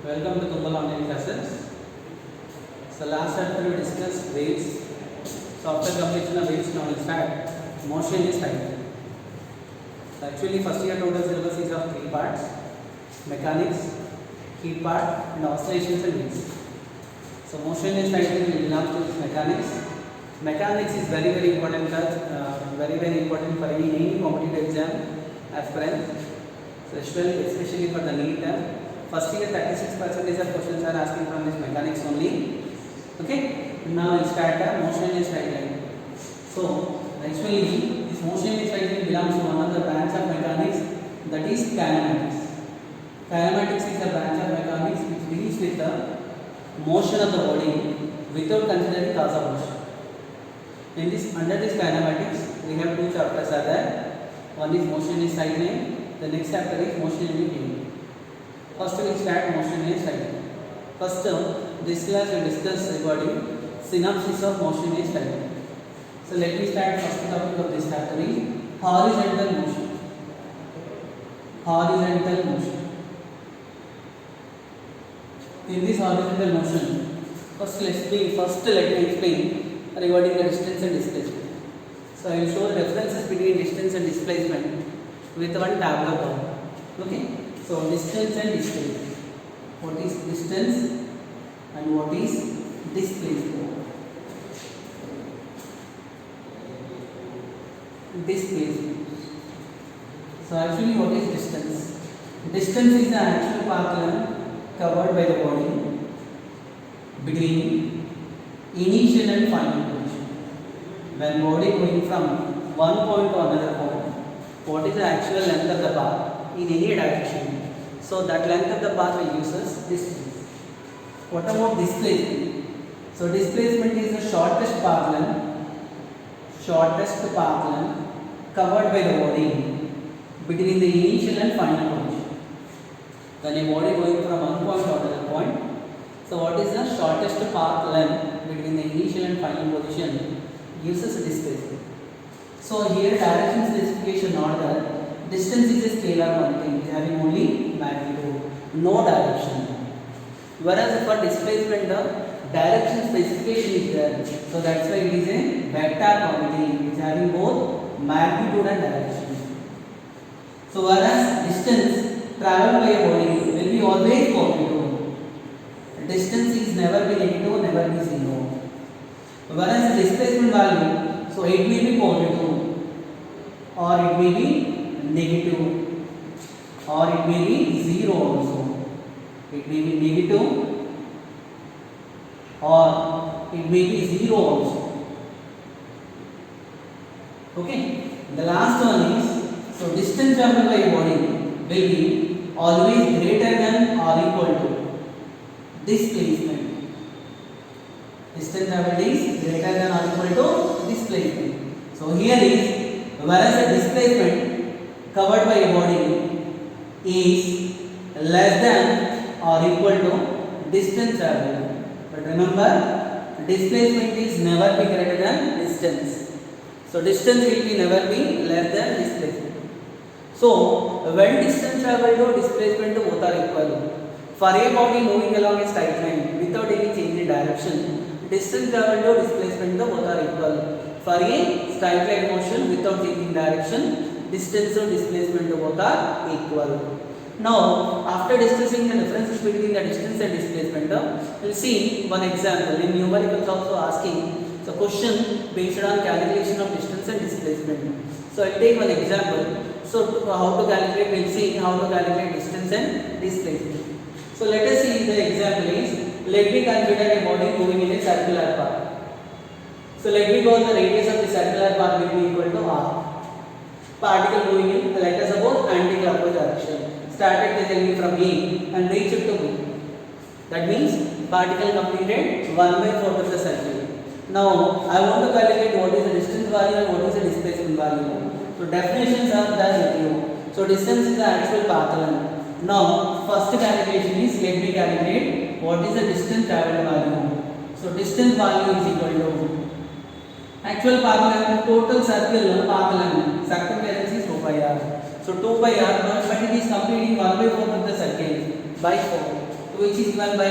Welcome to Tumbal online classes. So last chapter we discussed waves. So after completion of waves, now we start motion is type. So actually first year total syllabus is of 3 parts: mechanics, heat part, and oscillations and waves. So motion is type will belong to this mechanics. Mechanics is very important very important for any competitive exam aspirant. So especially for the NEET. First year 36% of questions are asking from this mechanics only. Okay. Now we start motion is right line. So actually this motion is right line belongs to one of the branch of mechanics, that is kinematics. Kinematics is a branch of mechanics which deals with the motion of the body without considering cause of motion. In this, under this kinematics, we have two chapters are there. One is motion is right line. The next chapter is motion in plane. First we start motion is right line. First this class we discuss regarding synopsis of motion is right line. So let me start first topic of this chapter is horizontal motion. Horizontal motion. In this horizontal motion, first let me explain regarding the distance and displacement. So I will show the differences between distance and displacement with one tableau. Okay. So distance and displacement. What is distance and what is displacement? Displacement. So actually what is distance? Distance is the actual path length covered by the body between initial and final position. When body going from one point to another point, what is the actual length of the path in any direction? So that length of the path will use as distance. What about displacement? So displacement is the shortest path length covered by the body between the initial and final position. When a body going from one point to another point, so what is the shortest path length between the initial and final position uses displacement. So here direction specification order, distance is a scalar quantity having only magnitude, no direction. Whereas for displacement the direction specification is there. So that's why it is a vector quantity which having both magnitude and direction. So whereas distance traveled by a body will be always positive. Distance is never be negative, never be zero. Whereas the displacement value, so it may be positive or it may be negative or it may be zero also. It may be negative or it may be zero also. Okay. The last one is, so distance traveled by a body will be always greater than or equal to displacement. Distance traveled is greater than or equal to displacement. So here is, whereas the displacement covered by a body is less than or equal to distance traveled. But remember, displacement is never be greater than distance. So distance will be never be less than displacement. So when distance traveled to displacement both are equal. For a body moving along a straight line without any change in direction, distance traveled to displacement both are equal. For a straight line motion without changing direction, distance or displacement both are equal. Now, after discussing the differences between the distance and displacement, we will see one example. In numericals also asking, so question based on calculation of distance and displacement. So I will take one example. So how to calculate, we will see how to calculate distance and displacement. So let us see the example is, let me consider a body moving in a circular path. So let me go the radius of the circular path will be equal to r. Particle moving in, let us suppose anti-clockwise direction. Started the journey from A and reached to B. That means particle completed 1/4 of the circle. Now I want to calculate what is the distance value and what is the displacement value. So definitions are there with you. So distance is the actual path length. Now first calculation is, let me calculate what is the distance traveled value. So distance value is equal to actual path length, total circle path length, circumference is 2 pi r. So 2 pi r, but it is completing 1/4 of the circle by 4. which is given by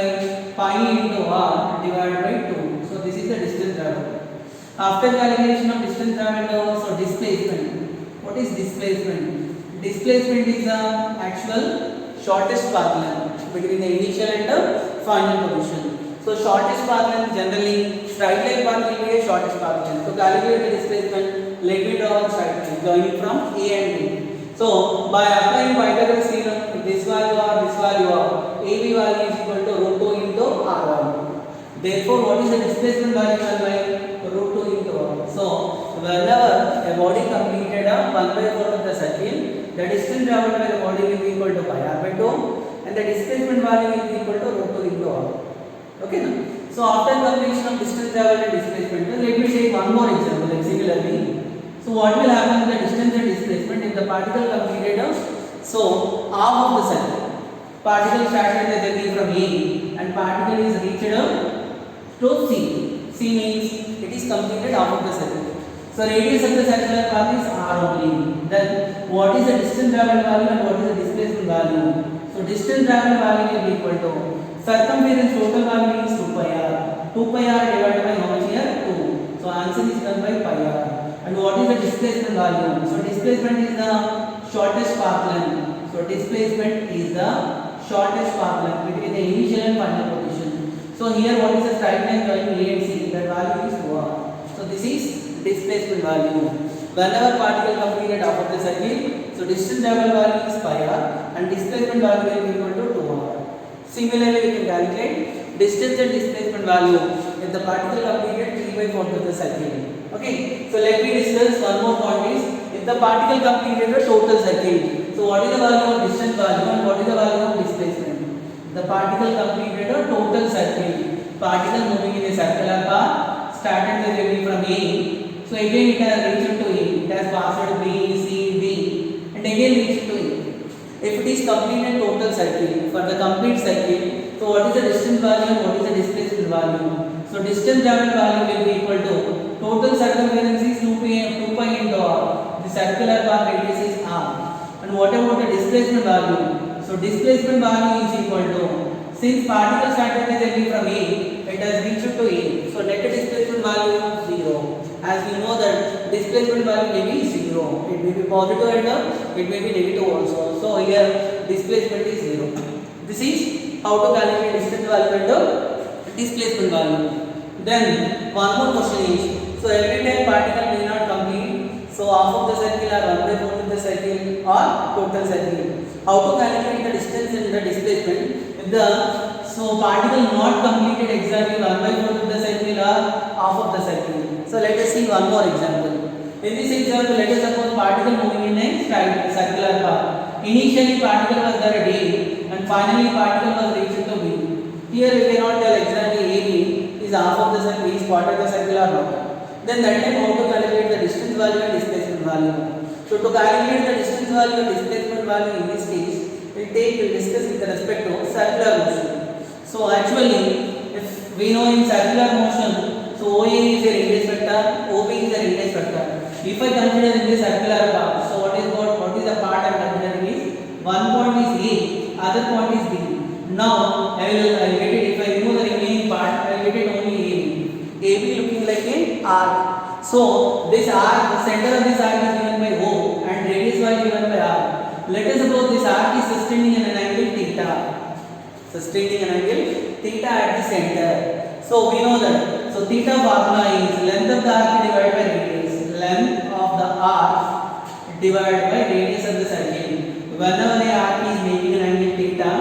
pi into r divided by 2. So this is the distance traveled. After calculation of distance traveled, so displacement. What is displacement? Displacement is the actual shortest path length between the initial and the final position. So shortest path length, generally straight line path will be a shortest path length. To calculate the displacement, let me draw a straight line joining from A and B. So by applying Pythagoras theorem, if this value or this value or AB value is equal to root 2 into R value. Therefore, what is the displacement value given by root 2 into R? So whenever a body completed a 1/4 of the circle, the distance traveled by the body will be equal to pi r by 2 and the displacement value will be equal to root 2 into r. Okay now? So after completion of distance traveled and displacement, let me take one more example like similarly. So what will happen with the distance and displacement if the particle completed a half of the circle? Particle started the journey from A and particle is reached to C. C means it is completed half of the circle. So radius of the circular path is r only. Then what is the distance traveled value and what is the displacement value? So distance traveled value will be equal to circumference total value is 2 pi r. 2 pi r divided by how much here? 2. So answer is done by pi r. And what is the displacement value? So displacement is the shortest path length. So displacement is the shortest path length between the initial and final position. So here what is the straight line joining A and C? That value is 2r. So this is displacement value. Whenever particle completed half of the circle, so distance traveled value is pi r and displacement value will be equal to 2r. Similarly, we can calculate distance and displacement value if the particle completed 3/4 of the circle. Okay, so let me discuss one more point is if the particle completed a total circle. So what is the value of distance value and what is the value of displacement? The particle completed a total circle. Particle moving in a circular path started the journey from A. So again it has reached to A. It has passed B, C, D and again reached to A. If it is completed total circle, for the complete circle, so what is the distance value and what is the displacement value? So distance traveled value will be equal to total circumference is 2 pi into r. The circular path radius is r. And what about the displacement value? So displacement value is equal to, since particle started the journey from A, it has reached to A. So net displacement value 0. As we know that displacement value may be 0. It may be positive and it may be negative also. So here displacement is 0. This is how to calculate distance value and displacement value. Then one more question is, so every time particle may not complete, so half of the circle or 1/4 of the circle or total circle. How to calculate the distance and the displacement if the particle not completed exactly 1/4 of the circle or half of the circle. So let us see one more example. In this example, let us suppose particle moving in a straight circular path. Initially particle was there at A and finally particle was reached to B. Here we cannot tell exactly AB is half of the circle, is part of the circle or not. Then that time how to calculate the distance value and displacement value. So to calculate the distance value and displacement value in this case, we'll discuss with respect to circular motion. So actually, if we know in circular motion, so OA is a radius vector, OB is a radius vector. If I consider in this circular path, so what is the part I am considering is one point is A, other point is B. Now I will get it. If I remove the remaining part, I will get it only AB. AB looking like a arc. So this arc, the center of this arc is given by O and radius value given by r. Let us suppose this arc is sustaining an angle theta. Sustaining an angle theta at the center. So we know that. So theta formula is length of the arc divided by radius. Length of the arc divided by radius of the circle. Whenever the arc is making an angle theta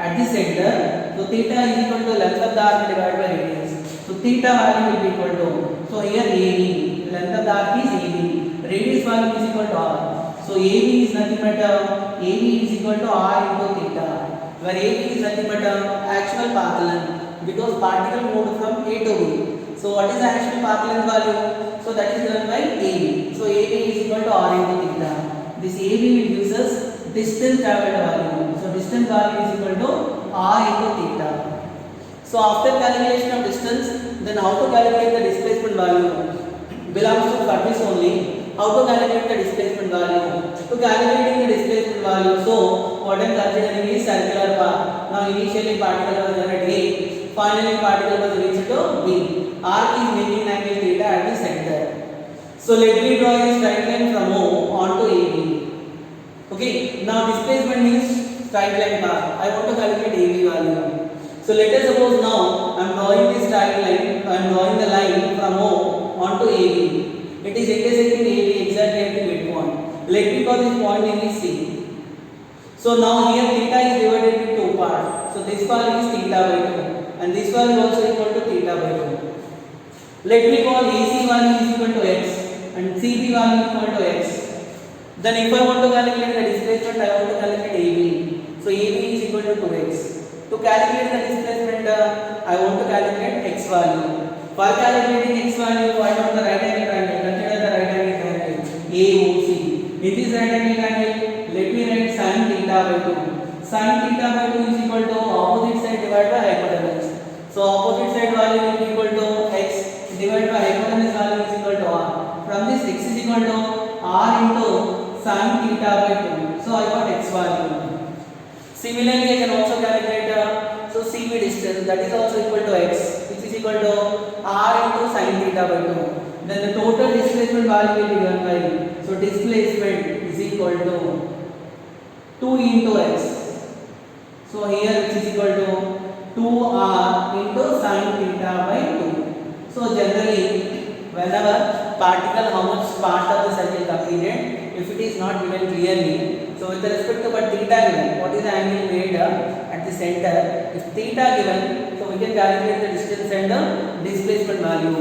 at the center, so theta is equal to length of the arc divided by radius. So theta value will be equal to, so here AB, length of the arc is AB, radius value is equal to r. So AB is nothing but AB is equal to r into theta, where AB is nothing but actual path length because particle moved from A to B. So what is the actual path length value? So that is given by AB. So AB is equal to r into theta. This AB will give us distance traveled value. So distance value is equal to r into theta. So after calculation of distance, then how to calculate the displacement value belongs to service only. how to calculate the displacement value? To calculating the displacement value, so what I am considering is circular path. Now initially particle was done at A, finally particle was reached to B. Arc is making angle theta at the center. So let me draw a straight line from O onto AB. Okay, now displacement means straight line path. I want to calculate AB value. So let us suppose now I am drawing this straight line. I am drawing the line from O onto AB. It is intersecting AB exactly at the midpoint. Let me call this point name is C. So now here theta is divided into two parts. So this part is theta by 2 and this one is also equal to theta by 2. Let me call AC value is equal to x and CB value is equal to x. Then if I want to calculate the displacement, I want to calculate AB. So AB is equal to 2x. To calculate the displacement, I want to calculate x value. For calculating x value, find out the right angle triangle. Consider the right angle triangle AOC. In this right angle triangle, let me write sin theta by 2. Sin theta by 2 is equal to opposite side divided by hypotenuse. So opposite side value will be equal to x divided by hypotenuse value is equal to r. From this x is equal to r into sin theta by 2. So I got x value. Similarly, I can also calculate so CB distance, that is also equal to x, which is equal to r into sin theta by 2. Then the total displacement value will be given by, so displacement is equal to 2 into x. So here which is equal to 2r into sin theta by 2. So generally, whenever particle how much part of the circle completed, if it is not given clearly, so with respect to what theta given, what is the angle made at the center, if theta given, so we can calculate the distance and the displacement value.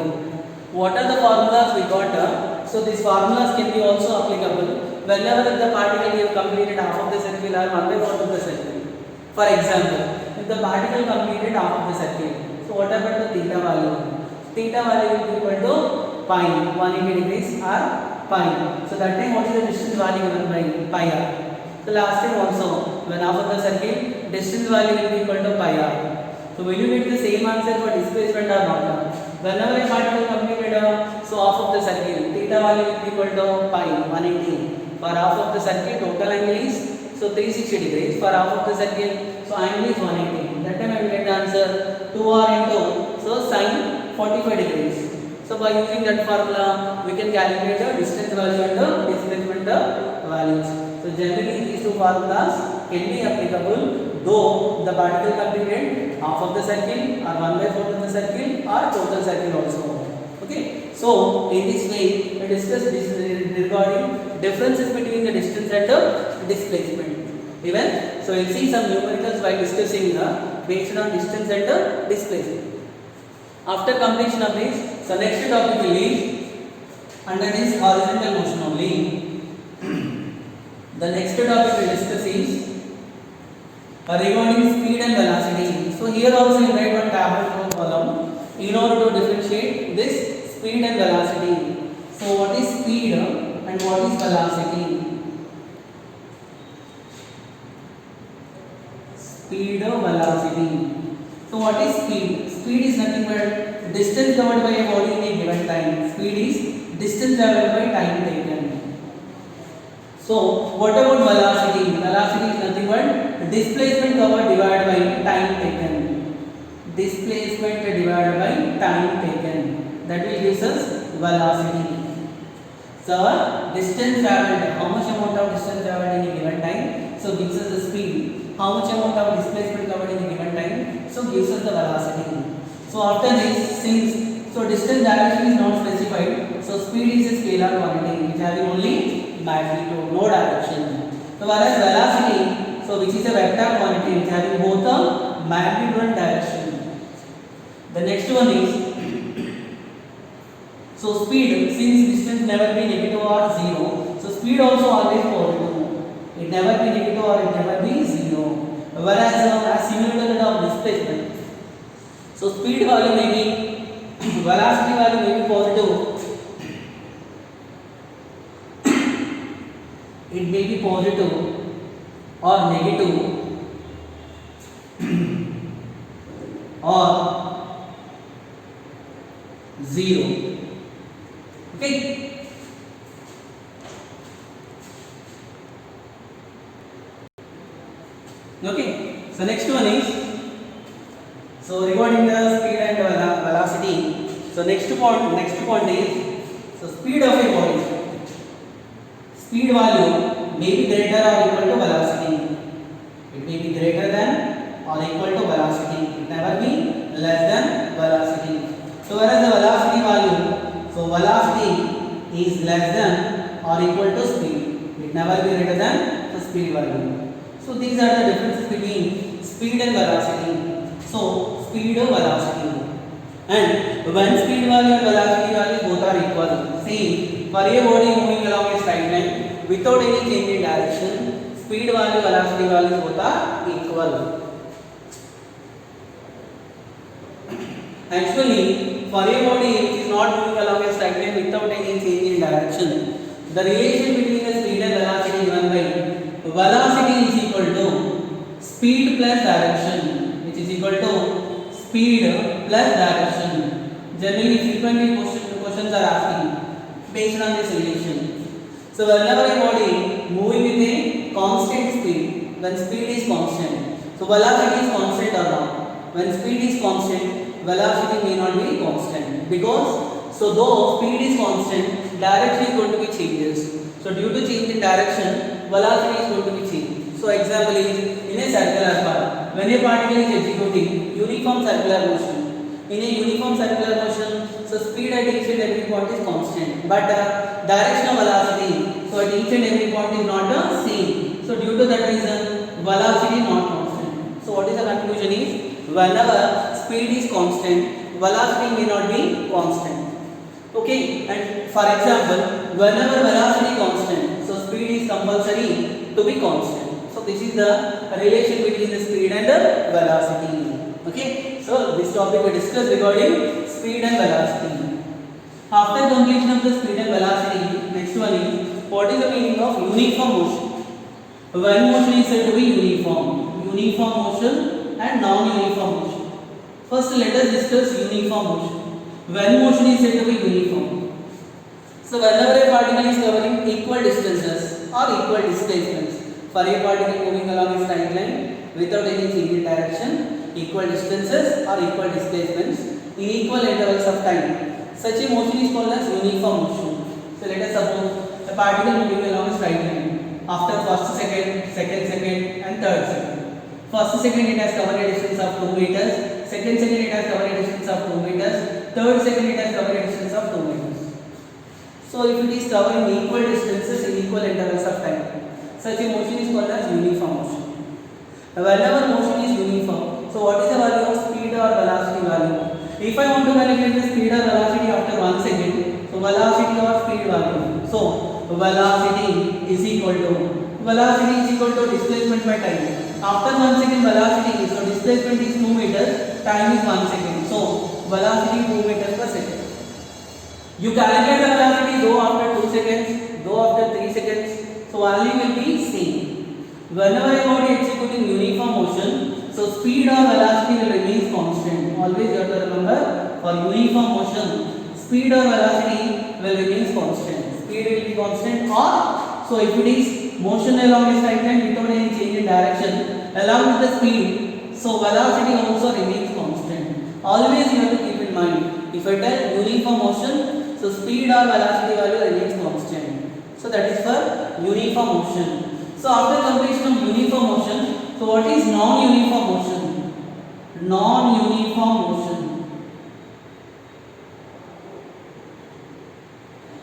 What are the formulas we got? So these formulas can be also applicable whenever the particle you have completed half of the circle or 1/4 of the circle. For example, if the particle completed half of the circle, so what happened to theta value? Theta value will be equal to pi, 180 degrees or pi. So that time what is the distance value given by pi r? So last time also, when half of the circle, distance value will be equal to pi r. So will you get the same answer for displacement or not? Whenever a particle completed so half of the circle, theta value will be equal to pi, 180. For half of the circle, total angle is so 360 degrees. For half of the circle, so angle is 180. That time I will get the answer 2r into so sin 45 degrees. So by using that formula, we can calculate the distance value and the displacement values. So generally these two formulas can be applicable though the particle completed half of the circle or 1/4 of the circle or total circle also. Okay. So in this way we discuss this regarding differences between the distance and the displacement. Even so we'll see some numericals by discussing based on distance and the displacement. After completion of this, so next topic will be under this horizontal motion only. The next topic we discuss is regarding speed and velocity. So here also you write one table or column in order to differentiate this speed and velocity. So what is speed and what is velocity? Speed or velocity. So what is speed? Speed is nothing but distance covered by a body in a given time. Speed is distance traveled by time taken. So what about velocity? Velocity is nothing but displacement covered divided by time taken. Displacement divided by time taken. That will give us velocity. So distance traveled, how much amount of distance traveled in a given time, so gives us the speed. How much amount of displacement covered in a given time, so gives us the velocity. So after this, since so distance direction is not specified, so speed is a scalar quantity which having only magnitude, no direction. So whereas velocity, so which is a vector quantity which having both the magnitude and direction. The next one is so speed, since distance never be negative or zero, so speed also always positive. It never be negative or it never be zero. Whereas as similar to that of displacement, so speed value may be velocity value may be positive. It may be positive or negative or zero. Okay. So next one is, so regarding the speed and velocity. So next point is, so speed of a body. Speed value may be greater or equal to velocity. It may be greater than or equal to velocity. It never be less than velocity. So whereas the velocity value, so velocity is less than or equal to speed. It never be greater than the speed value. So these are the differences between speed and velocity. So speed or velocity, and when speed value and velocity value both are equal, see, for a body moving along a straight line without any change in direction, speed value velocity value both are equal. Actually, for a body which is not moving along a straight line without any change in direction, the relation between the speed and velocity is 1 by velocity is equal to speed plus direction, which is equal to speed plus direction. Generally, frequently questions are asking based on this relation. So whenever a body moving with a constant speed, when speed is constant, so velocity is constant or not. When speed is constant, velocity may not be constant, because so though speed is constant, direction is going to be changes. So due to change in direction, velocity is going to be changed. So example is in a circular path, when a particle is executing uniform circular motion, in a uniform circular motion, so speed at each and every point is constant, but direction of velocity, so at each and every point is not the same. So due to that reason, velocity is not constant. So what is the conclusion is, whenever speed is constant, velocity may not be constant. Okay, and for example, whenever velocity is constant, so speed is compulsory to be constant. So this is the relation between the speed and the velocity. Okay, so this topic we discussed regarding speed and velocity. After completion of the speed and velocity, next one is, what is the meaning of uniform motion? When motion is said to be uniform motion and non-uniform motion. First let us discuss uniform motion. When motion is said to be uniform, so whenever a particle is covering equal distances or equal displacements, for a particle moving along a straight line without any change in direction, equal distances or equal displacements in equal intervals of time, such a motion is called as uniform motion. So let us suppose a particle moving along a straight line. After first second, second second and third second. First second it has covered a distance of 2 meters, second second it has covered a distance of 2 meters, third second it has covered a distance of 2 meters. So if it is covering equal distances in equal intervals of time, such a motion is called as uniform motion. Whenever motion is uniform, so what is the value of speed or velocity value? If I want to calculate the speed or velocity after 1 second, so velocity or speed value. So velocity is equal to displacement by time. After 1 second velocity, so displacement is 2 meters, time is 1 second. So velocity 2 meters per second. You calculate the velocity though after 2 seconds, though after 3 seconds, so value will be same. Whenever a body executing uniform motion, so speed or velocity will remain constant. Always you have to remember, for uniform motion, speed or velocity will remain constant. Speed will be constant, or so if it is motion along a straight line without any change in direction, along with the speed, so velocity also remains constant. Always you have to keep in mind, if I tell uniform motion, so speed or velocity value remains constant. So that is for uniform motion. So after completion of uniform motion, so what is non-uniform motion? Non-uniform motion.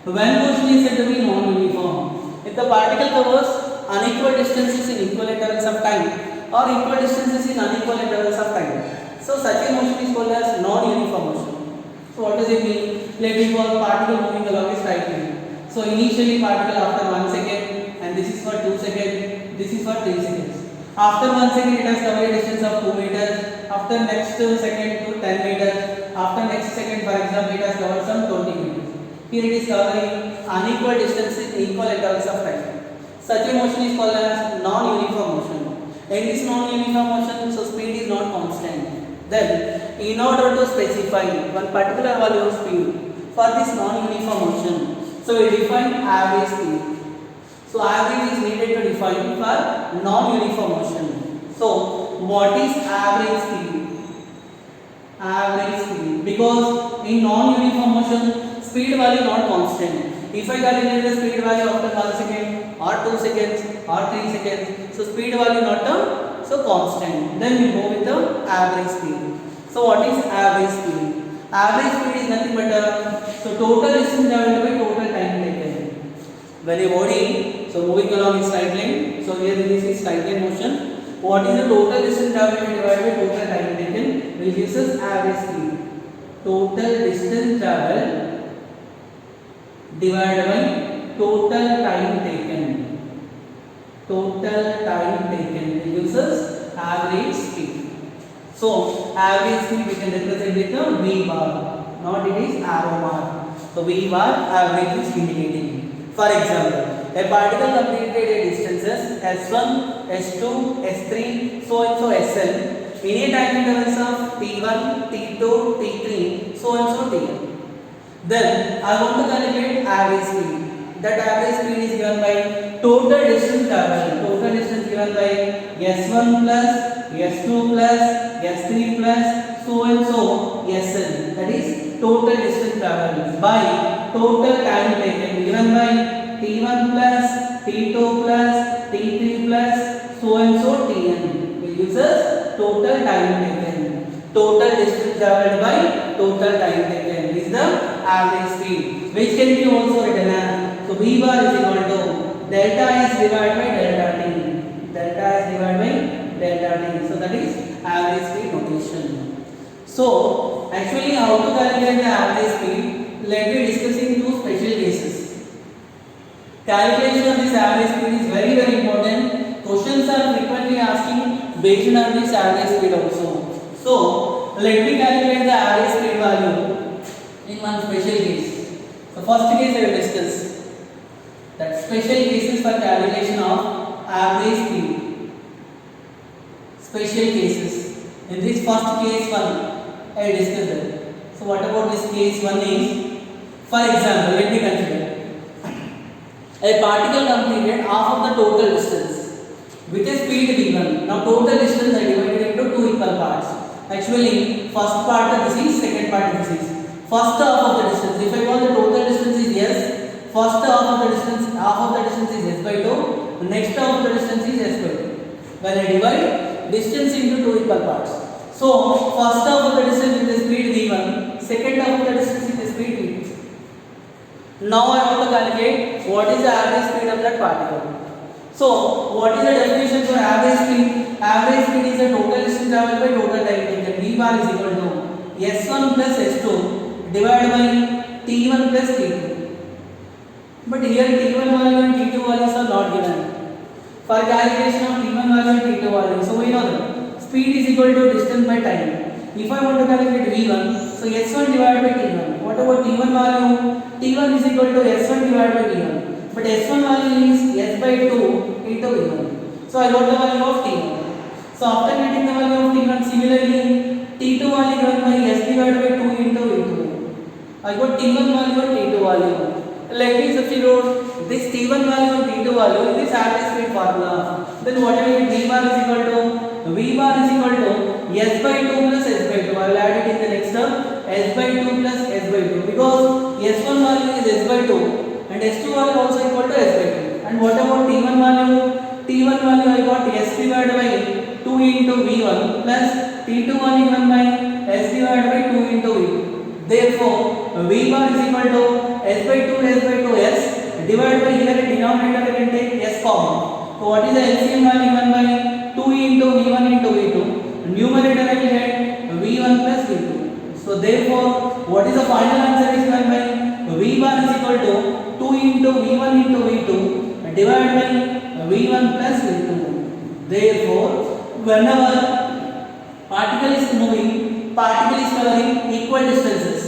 When motion is said to be non-uniform, if the particle covers unequal distances in equal intervals of time or equal distances in unequal intervals of time, so such a motion is called as non-uniform motion. So what does it mean? Let me call particle moving along a straight line. So initially particle after 1 second, and this is for 2 seconds, this is for 3 seconds. After 1 second it has covered a distance of 2 meters, after next second to 10 meters, after next second for example it has covered some 20 meters. Here it is covering unequal distances in equal intervals of time. Such a motion is called as non-uniform motion. In this non-uniform motion, so speed is not constant. Then in order to specify one particular value of speed for this non-uniform motion, so we define average speed. So average is needed to define for non-uniform motion. So what is average speed? Average speed, because in non-uniform motion speed value not constant. If I calculate the speed value after 1 second or 2 seconds or 3 seconds, so speed value not so constant, then we go with the average speed. So what is average speed? Average speed is nothing but so total distance divided by total time taken. When a body so moving along in straight line, so here this is straight line motion, what is the total distance divided by total time taken, which gives us average speed. Total distance traveled divided by total time taken. Total time taken gives us average speed. So average speed we can represent with the V bar, not it is arrow mark. So V bar average is indicating. For example, a particle completed a distances S1, S2, S3, so and so Sn in a time intervals of T1, T2, T3, so and so Tn. Then I want to calculate average speed. That average speed is given by total distance traveled. Total distance given by S1 plus S2 plus S3 plus so and so Sn. That is total distance traveled by total time taken given by T1 plus T2 plus T3 plus so and so Tn. It gives us total time taken. Total distance traveled by total time taken is the average speed, which can be also written as so V bar is equal to delta is divided by delta t. Delta is divided by delta t. So that is average speed notation. So actually how to calculate the average speed? Let me discussing two special cases. Calculation of this average speed is very important. Questions are frequently asking based on this average speed also. So let me calculate the average speed value in one special case. So first case I will discuss. That special cases for calculation of average speed. Special cases. In this first case one, I discuss that. So what about this case one is, for example, let me consider a particle completed half of the total distance with a speed v1. Now total distance I divided into two equal parts. Actually, first part of this is, second part of this is. First half of the distance. If I call the total distance is s, first half of the distance is s by 2. Next half of the distance is s by 2. When I divide distance into two equal parts. So first half of the distance is the speed v1. Second half of the distance is the speed v2. Now I want to calculate what is the average speed of that particle. So what is the definition for average speed? Average speed is the total distance traveled by total time taken. V bar is equal to S1 plus S2 divided by T1 plus T2. But here T1 value and T2 values are not given. For calculation of T1 value and T2 value, so we know that speed is equal to distance by time. If I want to calculate V1, so S1 divided by T1. What about T1 value? T1 is equal to S1 divided by V1. But S1 value is S by 2 into V1. So I got the value of T1. So after getting the value of T1, similarly T2 value given by S divided by 2 into V2. I got T1 value and T2 value. Let me substitute this T1 value and T2 value in this average speed formula. Then what I will get? V bar is equal to S by 2 plus S by 2. I will add it in the next term. S by 2 plus S by 2. Because S1 value is S by 2 and S2 value also equal to S by 2. And what about T1 value? T1 value I got S divided by 2 into V1 plus T2 value given by S divided by 2 into V2. Therefore, V bar is equal to S by 2 S divided by here denominator I can take S common. So what is the LCM value given by 2 into V1 into V2? Numerator I will get V1 plus V2. So therefore, what is the final answer is given by V bar is equal to 2 into V1 into V2 divided by V1 plus V2. Therefore, whenever particle is moving, particle is covering equal distances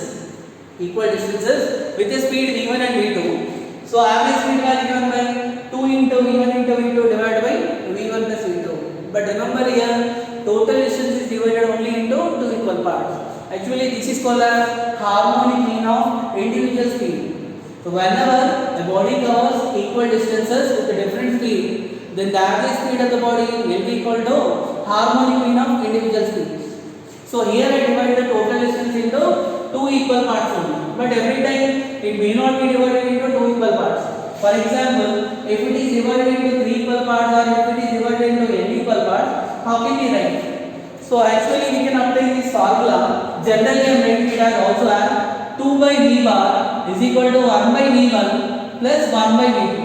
with a speed V1 and V2. So average speed value given by 2 into V1 into V2 divided by V1 plus V2. But remember here, total distance is divided only into two equal parts. Actually, this is called as harmonic mean of individual speed. So whenever a body covers equal distances with a different speed, then the average speed of the body will be equal to harmonic mean of individual speeds. So here I divide the total distance into two equal parts only. But every time it may not be divided into two equal parts. For example, if it is divided into three equal parts or if it is divided into n equal parts, how can we write? So actually we can apply this formula. Generally I am writing it as also as 2 by v bar is equal to 1 by v1 plus 1 by v2.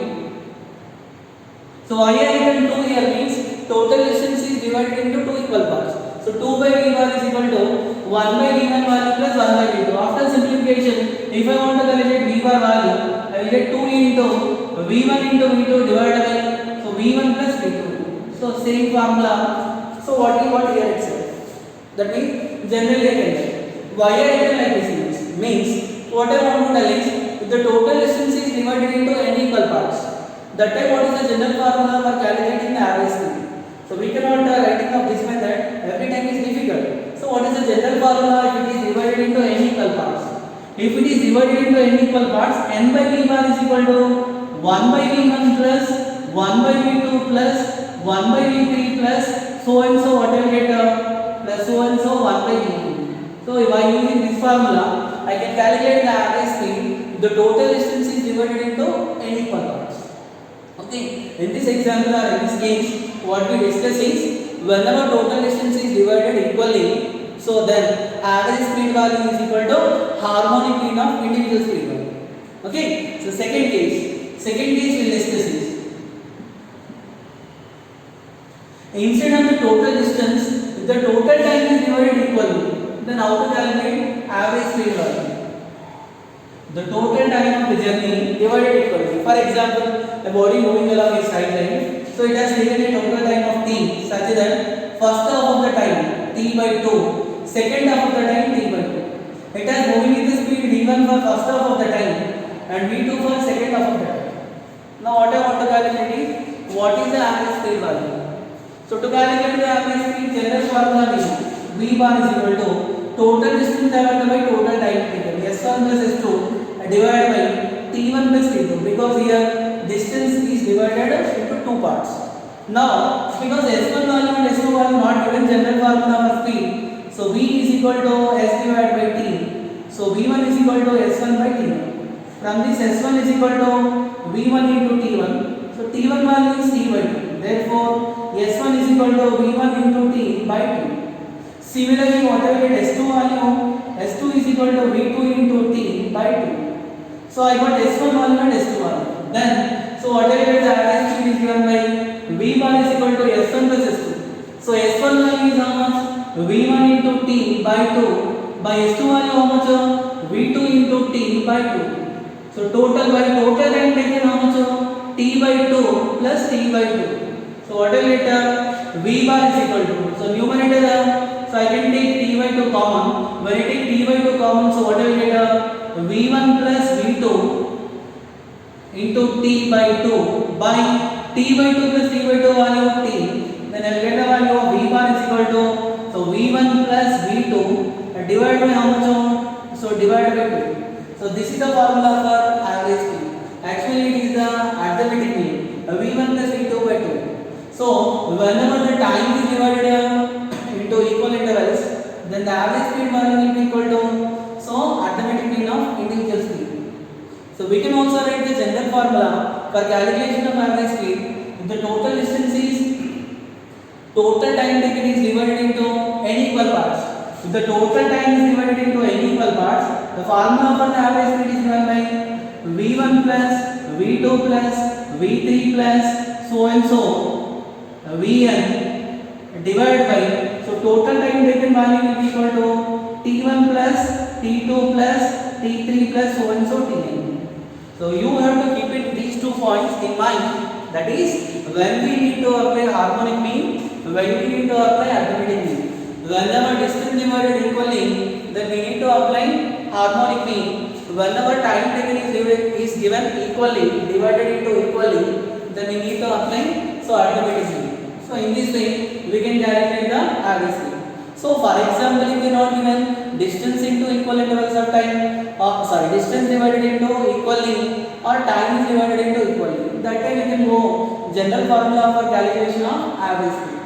So why I written 2 here means total distance is divided into two equal parts. So 2 by v bar is equal to 1 by v1 value plus 1 by v2. After simplification, if I want to calculate v bar value, I will get 2 into v1 into v2 divided by so v1 plus v2. So same formula. So what here itself? That means generally I can write. Why I written like this means what I want to tell is if the total distance is divided into n equal parts, that time what is the general formula for calculating the average speed? So we cannot writing of this method every time is difficult. So what is the general formula if it is divided into n equal parts? If it is divided into n equal parts, n by v bar is equal to 1 by v1 plus 1 by v2 plus 1 by v3 plus so and so what I will get plus so and so 1 by v2. So by using this formula, I can calculate the average speed if the total distance is divided into n equal parts. Okay, in this example or in this case, what we discuss is whenever total distance is divided equally, so then average speed value is equal to harmonic mean of individual speed value. Okay, so second case we'll discuss is instead of the total distance, if the total time is divided equally, then how to calculate average speed value? The total time of the journey divided equally. For example, a body moving along a straight line, so it has taken a total time of t such that first half of the time t by 2, second half of the time t by 2. It has moving with the speed v1 for first half of the time and v2 for second half of the time. Now what I want to calculate is what is the average speed value. So to calculate the average speed, general formula is v bar is equal to total distance divided by total time taken, s1 plus s2 divided by t1 plus t2, because here distance is divided into two parts. Now because s1 value and s2 value not given general formula for speed, so v is equal to s divided by t. So v1 is equal to s1 by t1. From this s1 is equal to v1 into t1. So t1 value is t by 2. Therefore s1 is equal to v1 into t by 2. Similarly, whatever get s2 value, s2 is equal to v2 into t by 2. So I got s1 value and s2 value. Then, so whatever get the average speed is given by v bar is equal to s1 plus s2. So s1 value is how much? v1 into t by 2 by s2 value how much? v2 into t by 2. So total time taken how much? t by 2 plus t by 2. So what will get v bar is equal to, so numerator, so I can take t by 2 common. When I take t by 2 common, so what will get v1 plus v2 into t by 2 by t by 2 plus t by 2 value of t. Then I will get the value of v bar is equal to, so v1 plus v2 divided by how much? So divided by 2. So this is the formula for average speed. Actually it is the arithmetic mean v1 plus v2 by 2. So whenever the time is divided into equal intervals, then the average speed value will be equal to so arithmetic mean of individual speed. So we can also write the general formula for calculation of average speed. If the total distance is total time taken is divided into n equal parts. If the total time is divided into n equal parts, the formula for the average speed is given by v1 plus v2 plus v3 plus so and so vn divided by, so total time taken value will be equal to t1 plus t2 plus t3 plus so and so tn. So you have to keep it these 2 points in mind, that is when we need to apply harmonic mean, when we need to apply arithmetic mean. Whenever distance divided equally, then we need to apply harmonic mean. Whenever time taken is given equally, divided into equally, then we need to apply so arithmetic mean. So in this way we can calculate the average speed. So for example, if we are not given distance into equal intervals of time, distance divided into equally or time is divided into equally, that time we can go general formula for calculation of average speed.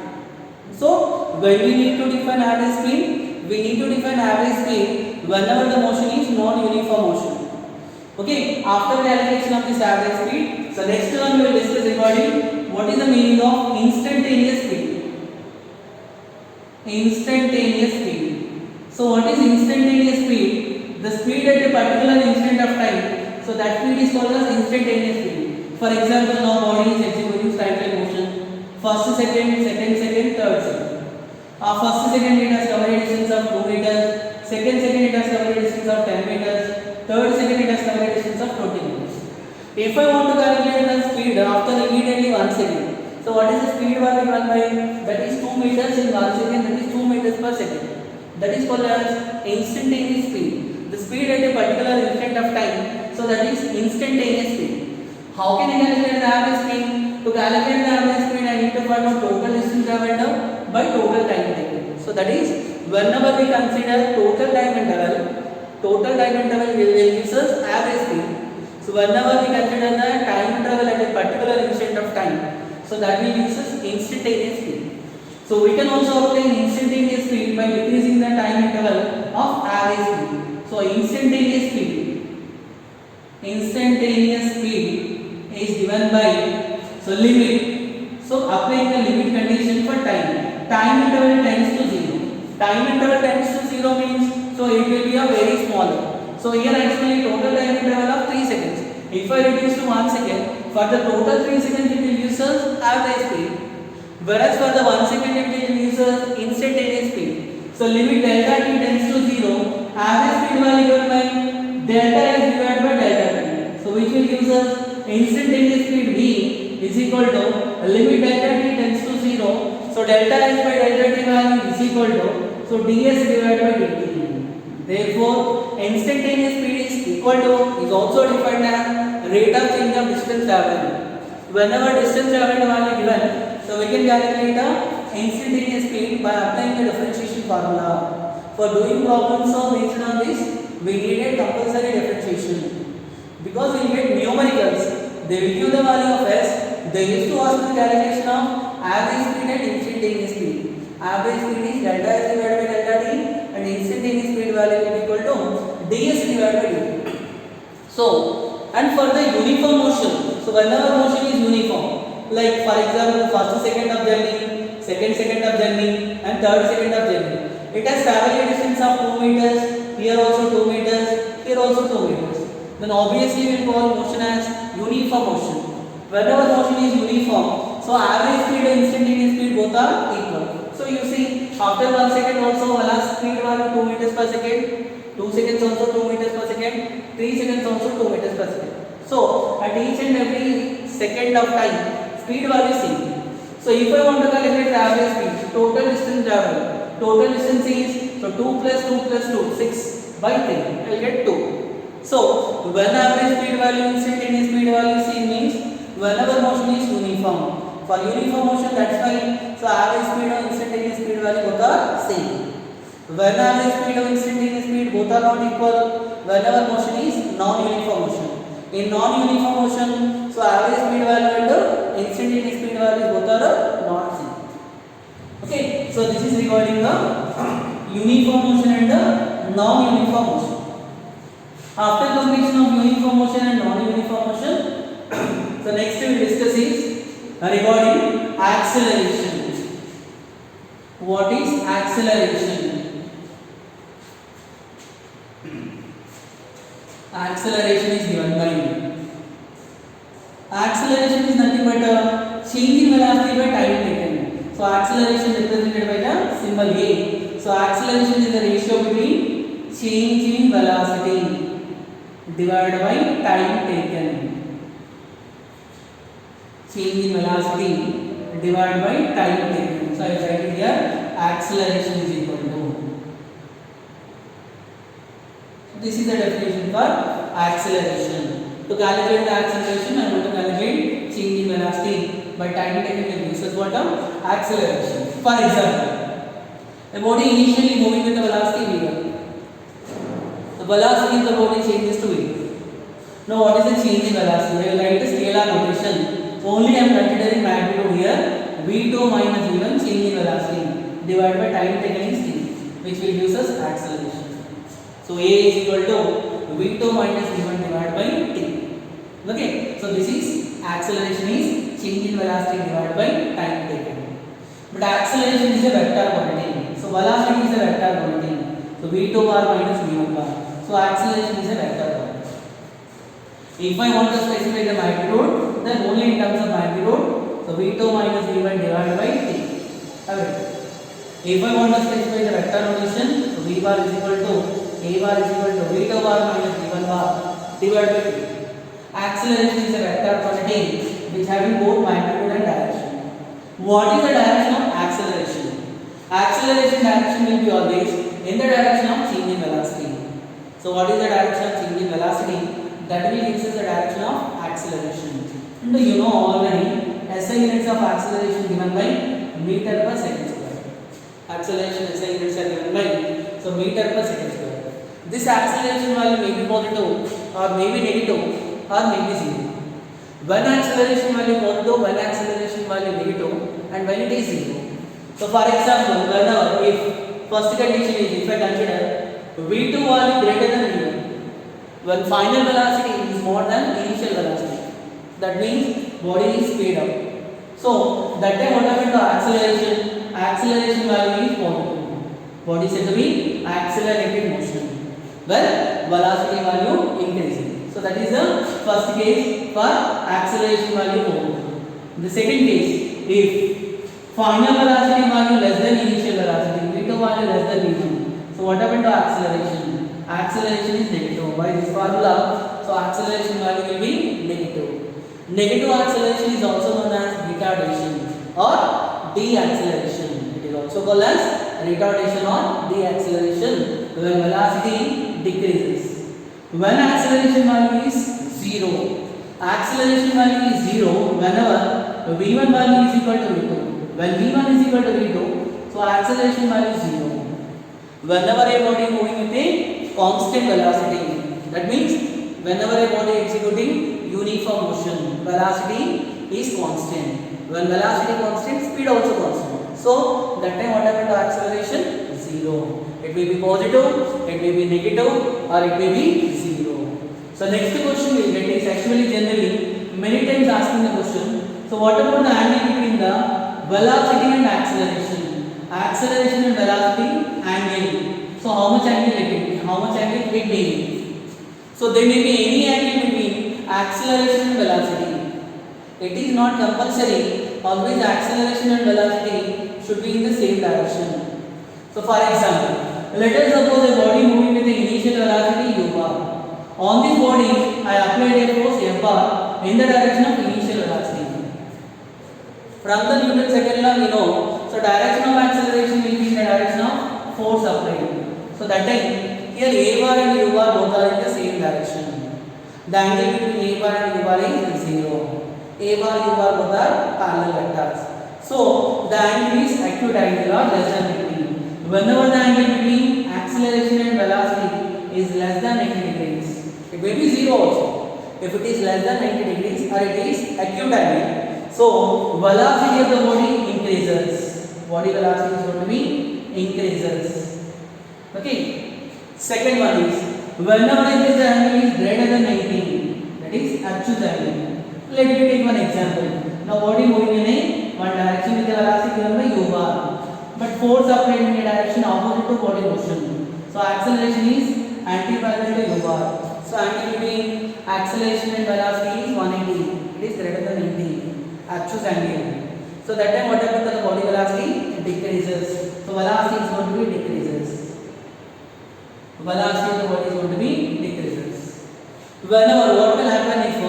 So when we need to define average speed, we need to define average speed whenever the motion is non-uniform motion. Okay, after calculation of this average speed, so next one we will discuss regarding what is the meaning of instantaneous speed. Instantaneous speed. So what is instantaneous speed? The speed at a particular instant of time. So that speed is called as instantaneous speed. For example, now body is executing straight line motion. First second, third second. First second it has covered a distance of 2 meters. Second it has covered a distance of 10 meters. Third second it has covered a distance of 20 meters. If I want to calculate the speed after immediately 1 second. So what is the speed value given by? That is 2 meters in 1 second. That is 2 meters per second. That is called as instantaneous speed. The speed at a particular instant of time. So that is instantaneous speed. How can I calculate the average speed? To calculate the average speed, I need to find out total distance traveled by total time taken. So that is whenever we consider total time interval gives us average speed. So whenever we consider the time interval at a particular instant of time, so that will give us instantaneous speed. So we can also obtain instantaneous speed by decreasing the time interval of average speed. So instantaneous speed is given by limit. So applying the limit condition for time interval tends to 0. Time interval tends to 0 means so it will be a very small. So here actually total time interval of 3 seconds. If I reduce to 1 second, for the total 3 seconds it will use as average speed. Whereas for the 1 second it will use as instantaneous speed. So limit delta t tends to 0. Average speed value given by delta s divided by delta t. So which will give us instantaneous speed v is equal to limit delta t tends to 0. So delta s by delta t value is equal to so ds divided by dt. Therefore, instantaneous speed is also defined as rate of change of distance traveled. Whenever distance traveled value given, so we can calculate the instantaneous speed by applying the differentiation formula. For doing problems of based on this, we needed compulsory differentiation because we get numericals. They will give the value of s. They used to ask the calculation of average speed and instantaneous speed. Average speed is delta s divided by delta t, and instantaneous speed value is equal to ds divided by dt. So, and for the uniform motion, so whenever motion is uniform, like for example, first second of journey, second of journey, and third second of journey, it has traveled a distance of 2 meters. Here also 2 meters. Here also 2 meters. Then obviously we will call motion as uniform motion. Whenever motion is uniform, so average speed and instantaneous speed both are equal. So you see, after 1 second also velocity speed value 2 meters per second, 2 seconds also 2 meters per second, 3 seconds also 2 meters per second. So at each and every second of time, speed value is same. So if I want to calculate the average speed, total distance traveled, total distance is so 2 plus 2 plus 2, 6 by 3, I will get 2. So when average speed value, instantaneous speed value same means whenever motion is uniform. For uniform motion, that's why so average speed and instantaneous speed value both are same. When average speed and instantaneous speed both are not equal, whenever motion is non-uniform motion. In non-uniform motion, so average speed value and instantaneous speed value both are not same. Okay, so this is regarding the uniform motion and the non-uniform motion. After completion of uniform motion and non-uniform motion, so next we will discuss is regarding acceleration. What is acceleration? Acceleration is given by acceleration is nothing but a change in velocity by time taken. So acceleration is represented by the symbol A. So acceleration is the ratio between change in velocity divided by time taken. Change in velocity divided by time taken. So I write it here, acceleration is equal to. This is the definition for acceleration. To calculate the acceleration, I want to calculate change in velocity by time taken in uses what acceleration. For example, a body initially moving with the velocity v1. The velocity of the body changes to v. Now what is the change in velocity? I will write the scalar notation. Only I am considering magnitude here. v2 minus v1 change in velocity. divided by time taken is t, which will give us acceleration. So a is equal to v2 minus v1 divided by t. Okay, so this is acceleration is change in velocity divided by time taken. But acceleration is a vector quantity. So velocity is a vector quantity. So v2 bar minus v1 bar. So acceleration is a vector quantity. If I want to specify the magnitude, then only in terms of magnitude. So v2 minus v1 divided by t. Okay. If I want to specify the vector notation, so v bar is equal to a bar is equal to v2 bar minus v1 bar divided by t. Acceleration is a vector quantity which having both magnitude and direction. What is the direction of acceleration? Acceleration direction will be always in the direction of change in velocity. So what is the direction of change in velocity? That will give us the direction of acceleration. And you know already SI units of acceleration given by meter per second square. Acceleration SI units are given by meter per second square. This acceleration value may be positive or may be negative or may be zero. When acceleration value positive, when acceleration value negative, and when it is zero. So for example, whenever if first condition is if I consider v2 value greater than v1, when final velocity is more than initial velocity, that means body is speed up. So that time what happened to acceleration? Acceleration value is positive. Body is said to be accelerated motion. Well, velocity value increasing. So that is the first case for acceleration value positive. The second case, if final velocity value less than initial velocity, v2 value less than v1. So what happened to acceleration? Acceleration is negative. By this formula, so acceleration value will be negative. Negative acceleration is also known as retardation or de-acceleration. It is also called as retardation or de-acceleration when velocity decreases. When acceleration value is 0, acceleration value is 0 whenever v1 value is equal to v2. When v1 is equal to v2, so acceleration value is 0. Whenever a body moving with a constant velocity, that means whenever a body executing uniform motion, velocity is constant. When velocity constant, speed also constant. So that time what happened to acceleration? 0. It may be positive, it may be negative, or it may be 0. So next question we will get is actually generally many times asking the question. So what about the angle between the velocity and acceleration? Acceleration and velocity angle. So how much angle it will be? How much angle it may be? So there may be any angle between acceleration and velocity. It is not compulsory. Always acceleration and velocity should be in the same direction. So for example, let us suppose a body moving with the initial velocity u bar. On this body, I applied a force F bar in the direction of initial velocity. From the Newton's second law we know, so direction of acceleration will be in the direction of force applied. So that time, here A bar and U bar both are in the same direction. The angle between A bar and U bar is 0. A bar, U bar both are parallel vectors. So the angle is acute angle or less than 90. Whenever the angle between acceleration and velocity is less than 90 degrees, it may be 0 also. If it is less than 90 degrees or it is acute angle, so velocity of the body increases. Body velocity is going to be increases. Okay. Second one is whenever this angle is greater than 90, that is acute angle. Let me take one example. Now body moving in one direction with the velocity given by u bar. But force applied in a direction opposite to body motion. So acceleration is anti-parallel to u bar. So angle between acceleration and velocity is 180. It is greater than 90. Acute angle. So that time what happens to the body velocity? It decreases. So velocity is going to be decreases. Velocity of the body is going to be decreases. Whenever what will happen if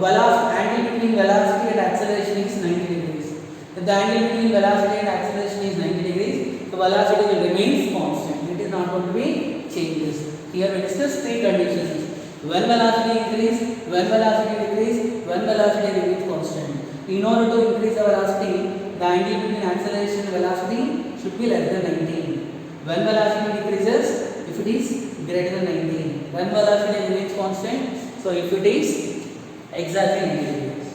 velocity angle between velocity and acceleration is 90 degrees. If the angle between velocity and acceleration is 90 degrees, the velocity will remain constant. It is not going to be changes. Here we discuss three conditions. When velocity increase, when velocity decrease, when velocity remains constant. In order to increase the velocity, the angle between acceleration and velocity should be less than 90. When velocity decreases, if it is greater than 90. When velocity remains constant, so if it is exactly 90 degrees.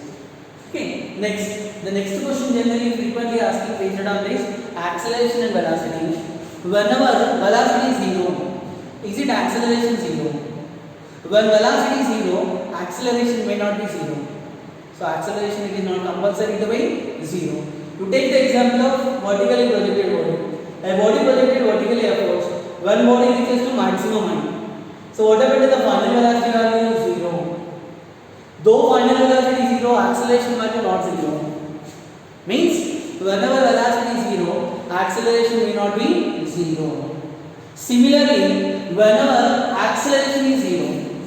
Okay, next. the next question generally frequently asking based on this acceleration and velocity. Whenever velocity is 0, is it acceleration 0? When velocity is 0, acceleration may not be 0. So acceleration it is not compulsory to be 0. You take the example of vertically projected body. A body projected vertically upwards. One body reaches to maximum height. So what happened to the final velocity value is 0. Though final velocity is 0, acceleration value not 0. Means whenever velocity is 0, acceleration may not be 0. Similarly, whenever acceleration is 0,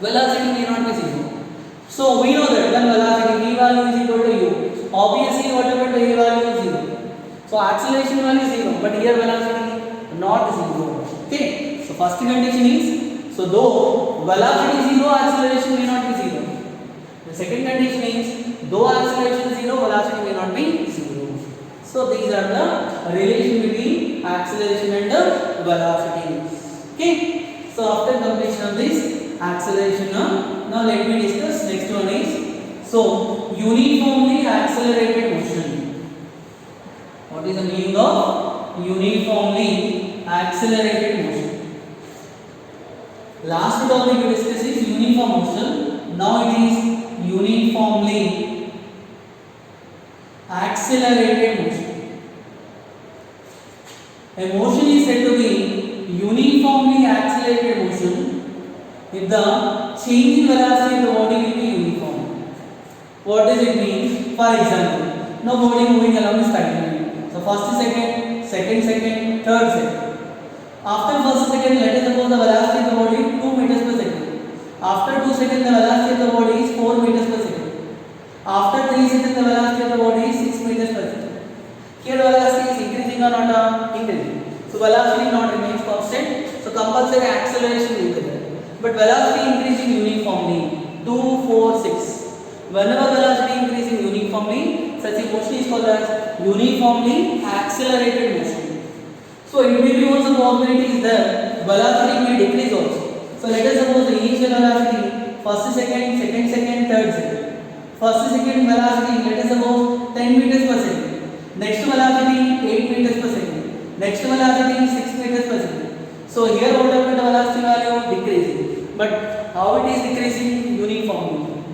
velocity may not be 0. So we know that when velocity v value is equal to u, obviously what happened to a value is 0. So acceleration value is 0, but here velocity not 0. Okay. So first condition is, so though velocity is 0, acceleration may not be 0. The second condition is, though acceleration is 0, velocity may not be 0. So these are the relation between acceleration and velocity. Okay. So after completion of this acceleration, now let me discuss next one is, so uniformly accelerated motion. What is the meaning of uniformly accelerated motion? Last topic we discussed is uniform motion. Now it is uniformly accelerated motion. A motion is said to be uniformly accelerated motion if the change in velocity of the body will be uniform. What does it mean? For example, no body moving along is continuous. So first second, second, third second. After first second, let us suppose the velocity of the body 2 meters per second. After 2 seconds, the velocity of the body is 4 meters per second. After 3 seconds, the velocity of the body is 6 meters per second. Here velocity is increasing or not increasing. So velocity not remains constant. So compulsory acceleration will be there. But velocity increasing uniformly 2, 4, 6. Whenever velocity increasing uniformly, such a motion is called as uniformly accelerated motion. So it may be also possibility is there, velocity may decrease also. So let us suppose the initial velocity, first second, second, third second. First second velocity, let us suppose 10 meters per second. Next velocity 8 meters per second. Next velocity 6 meters per second. So here what happened, the velocity value decreasing. But how it is decreasing? Uniformly.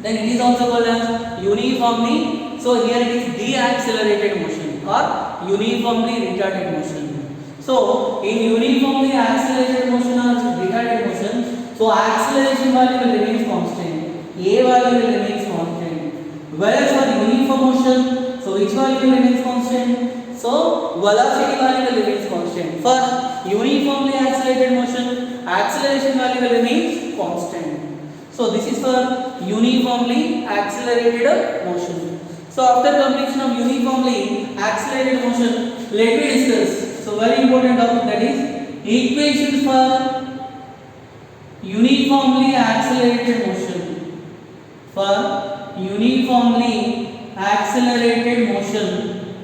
Then it is also called as uniformly. So here it is deaccelerated motion or uniformly retarded motion. So in uniformly accelerated motion or retarded motion, so acceleration value will remain constant, a value will remain constant. Whereas for uniform motion, so which value will remain constant? So velocity value will remain constant. For uniformly accelerated motion, acceleration value will remain constant. So this is for uniformly accelerated motion. So after completion of uniformly accelerated motion, let me discuss. So very important topic, that is equations for uniformly accelerated motion. For uniformly accelerated motion,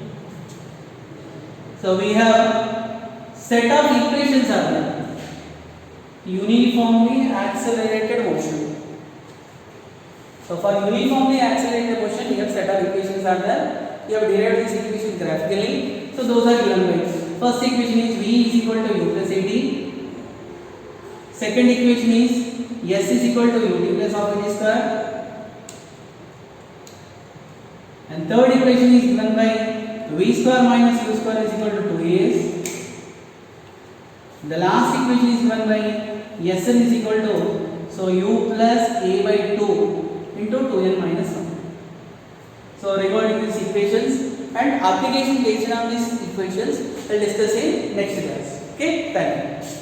so we have set of equations are there. Uniformly accelerated motion. So for uniformly accelerated motion, we have set of equations are there. We have derived these equations graphically. So those are given by. First equation is v is equal to u plus at. Second equation is s is equal to ut plus of h square. And third equation is given by v square minus u square is equal to 2as. The last equation is given by Sn is equal to, so u plus a by 2 into 2n minus 1. So regarding these equations and application based on these equations, we'll discuss in next class. Okay, thank you.